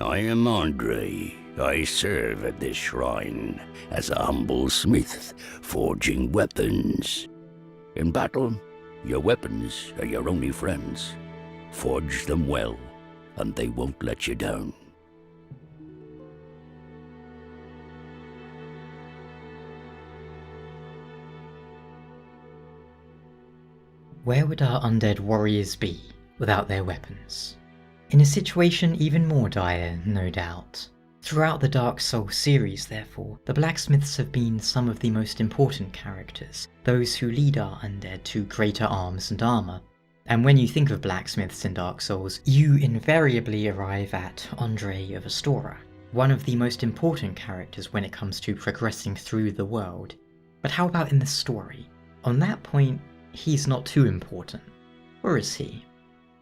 I am Andre. I serve at this shrine as a humble smith, forging weapons. In battle, your weapons are your only friends. Forge them well, and they won't let you down. Where would our undead warriors be without their weapons? In a situation even more dire, no doubt. Throughout the Dark Souls series, therefore, the blacksmiths have been some of the most important characters, those who lead our undead to greater arms and armour. And when you think of blacksmiths in Dark Souls, you invariably arrive at Andre of Astora, one of the most important characters when it comes to progressing through the world. But how about in the story? On that point, he's not too important. Or is he?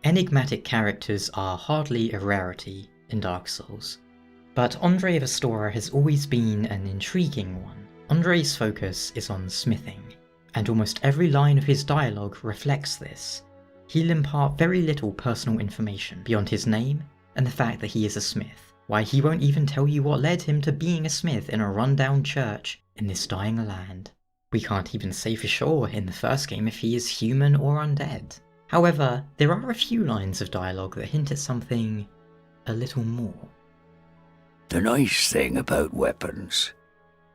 Enigmatic characters are hardly a rarity in Dark Souls, but Andre of Astora has always been an intriguing one. Andre's focus is on smithing, and almost every line of his dialogue reflects this. He'll impart very little personal information beyond his name and the fact that he is a smith. Why, he won't even tell you what led him to being a smith in a rundown church in this dying land. We can't even say for sure in the first game if he is human or undead. However, there are a few lines of dialogue that hint at something a little more. The nice thing about weapons,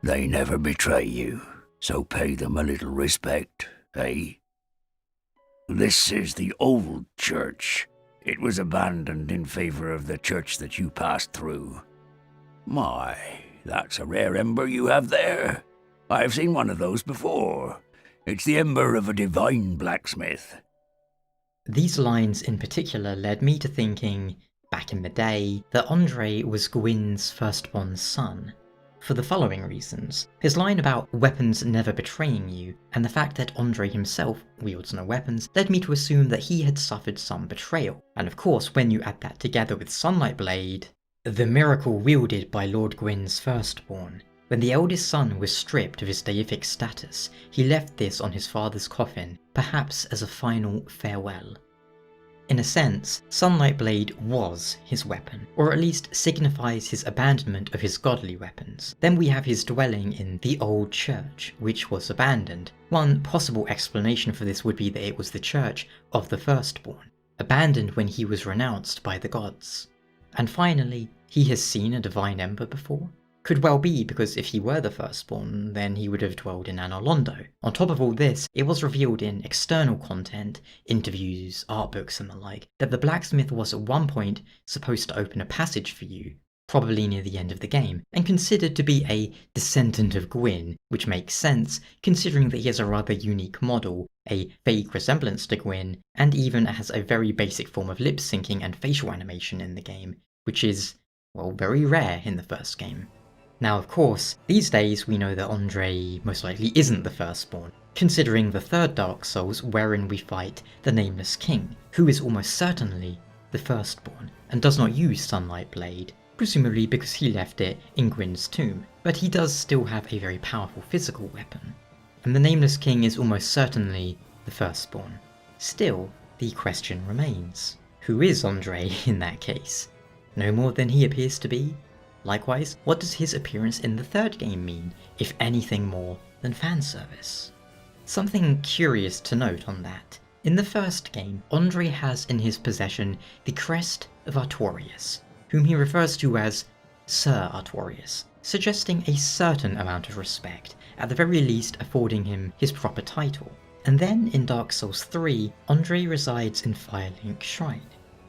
they never betray you, so pay them a little respect, eh? This is the old church. It was abandoned in favor of the church that you passed through. My, that's a rare ember you have there. I've seen one of those before. It's the ember of a divine blacksmith. These lines in particular led me to thinking, back in the day, that Andre was Gwyn's firstborn son. For the following reasons. His line about weapons never betraying you, and the fact that Andre himself wields no weapons, led me to assume that he had suffered some betrayal. And of course, when you add that together with Sunlight Blade, the miracle wielded by Lord Gwyn's firstborn. When the eldest son was stripped of his deific status, he left this on his father's coffin, perhaps as a final farewell. In a sense, Sunlight Blade was his weapon, or at least signifies his abandonment of his godly weapons. Then we have his dwelling in the old church, which was abandoned. One possible explanation for this would be that it was the church of the firstborn, abandoned when he was renounced by the gods. And finally, he has seen a divine ember before. Could well be because if he were the firstborn, then he would have dwelled in Anor Londo. On top of all this, it was revealed in external content, interviews, art books and the like, that the blacksmith was at one point supposed to open a passage for you, probably near the end of the game, and considered to be a descendant of Gwyn, which makes sense considering that he has a rather unique model, a vague resemblance to Gwyn, and even has a very basic form of lip syncing and facial animation in the game, which is, well, very rare in the first game. Now of course, these days we know that Andre most likely isn't the firstborn, considering the third Dark Souls wherein we fight the Nameless King, who is almost certainly the firstborn, and does not use Sunlight Blade, presumably because he left it in Gwyn's tomb, but he does still have a very powerful physical weapon. And the Nameless King is almost certainly the firstborn. Still, the question remains, who is Andre in that case? No more than he appears to be? Likewise, what does his appearance in the third game mean, if anything more than fan service? Something curious to note on that. In the first game, Andre has in his possession the crest of Artorias, whom he refers to as Sir Artorias, suggesting a certain amount of respect, at the very least affording him his proper title. And then in Dark Souls 3, Andre resides in Firelink Shrine,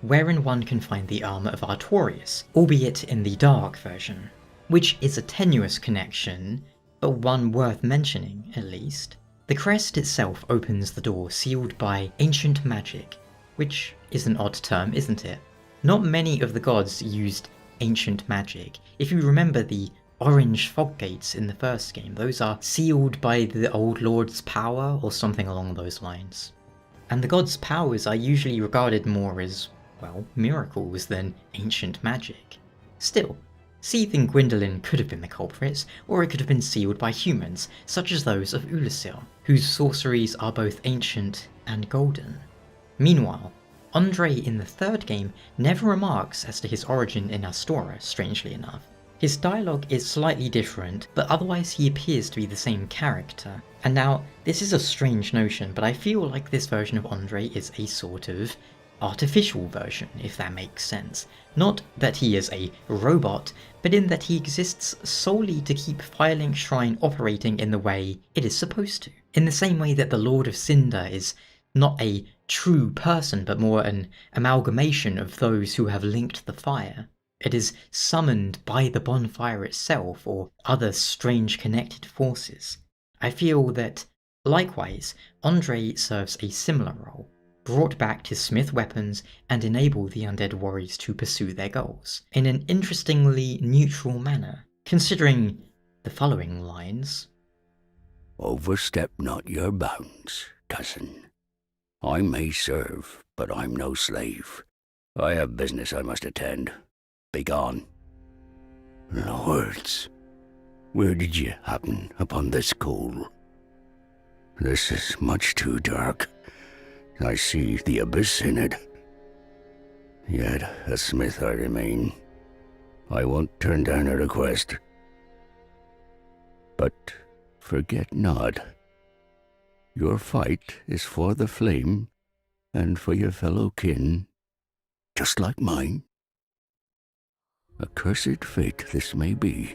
wherein one can find the armour of Artorias, albeit in the Dark version, which is a tenuous connection, but one worth mentioning at least. The crest itself opens the door sealed by ancient magic, which is an odd term, isn't it? Not many of the gods used ancient magic. If you remember the orange fog gates in the first game, those are sealed by the Old Lord's power or something along those lines. And the gods' powers are usually regarded more as, well, miracles than ancient magic. Still, Seath and Gwyndolin could have been the culprits, or it could have been sealed by humans, such as those of Ulasil, whose sorceries are both ancient and golden. Meanwhile, Andre in the third game never remarks as to his origin in Astora, strangely enough. His dialogue is slightly different, but otherwise he appears to be the same character. And now, this is a strange notion, but I feel like this version of Andre is a sort of artificial version, if that makes sense. Not that he is a robot, but in that he exists solely to keep Firelink Shrine operating in the way it is supposed to. In the same way that the Lord of Cinder is not a true person, but more an amalgamation of those who have linked the fire. It is summoned by the bonfire itself or other strange connected forces. I feel that, likewise, Andre serves a similar role, brought back to smith weapons and enable the undead warriors to pursue their goals, in an interestingly neutral manner, considering the following lines. Overstep not your bounds, cousin. I may serve, but I'm no slave. I have business I must attend. Begone. Lords, where did you happen upon this coal? This is much too dark. I see the abyss in it. Yet a smith I remain. I won't turn down a request. But forget not, your fight is for the flame and for your fellow kin, just like mine. A cursed fate this may be,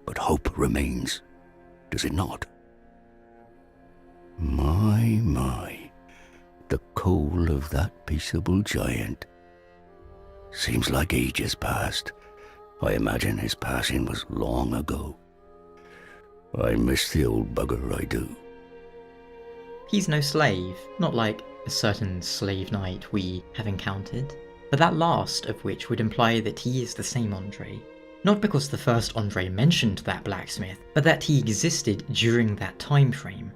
but hope remains, does it not? My, the coal of that peaceable giant. Seems like ages past. I imagine his passing was long ago. I miss the old bugger, I do. He's no slave, not like a certain slave knight we have encountered, but that last of which would imply that he is the same Andre. Not because the first Andre mentioned that blacksmith, but that he existed during that time frame.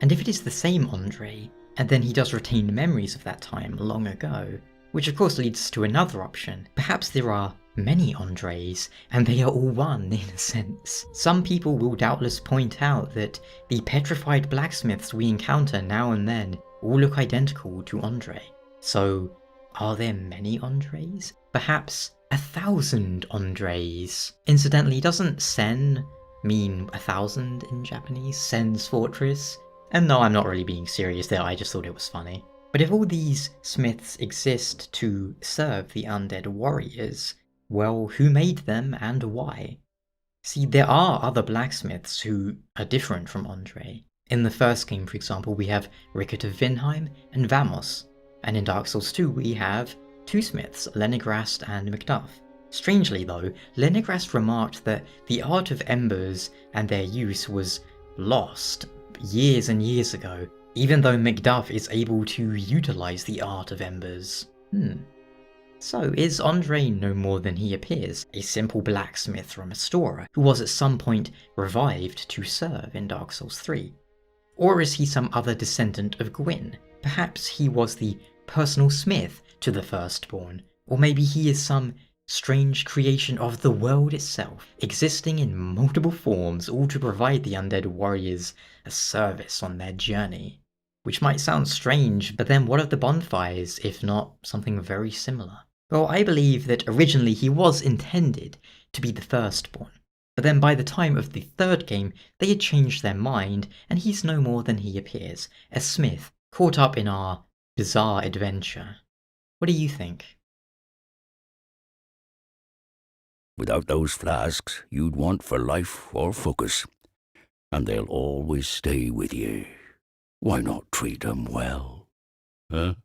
And if it is the same Andre, and then he does retain memories of that time long ago, which of course leads to another option. Perhaps there are many Andres, and they are all one in a sense. Some people will doubtless point out that the petrified blacksmiths we encounter now and then all look identical to Andre. So, are there many Andres? Perhaps 1,000 Andres. Incidentally, doesn't Sen mean 1,000 in Japanese? Sen's fortress? And no, I'm not really being serious there, I just thought it was funny. But if all these smiths exist to serve the undead warriors, well, who made them and why? See, there are other blacksmiths who are different from Andre. In the first game, for example, we have Rickert of Vinheim and Vamos, and in Dark Souls 2 we have two smiths, Lenigrast and Macduff. Strangely though, Lenigrast remarked that the art of embers and their use was lost years and years ago, even though Macduff is able to utilize the art of embers. So is Andre no more than he appears, a simple blacksmith from Astora, who was at some point revived to serve in Dark Souls 3? Or is he some other descendant of Gwyn? Perhaps he was the personal smith to the Firstborn, or maybe he is some strange creation of the world itself, existing in multiple forms, all to provide the undead warriors a service on their journey. Which might sound strange, but then what of the bonfires, if not something very similar? Well, I believe that originally he was intended to be the Firstborn, but then by the time of the third game, they had changed their mind, and he's no more than he appears, a smith caught up in our bizarre adventure. What do you think? Without those flasks, you'd want for life or focus, and they'll always stay with you. Why not treat 'em well? Huh?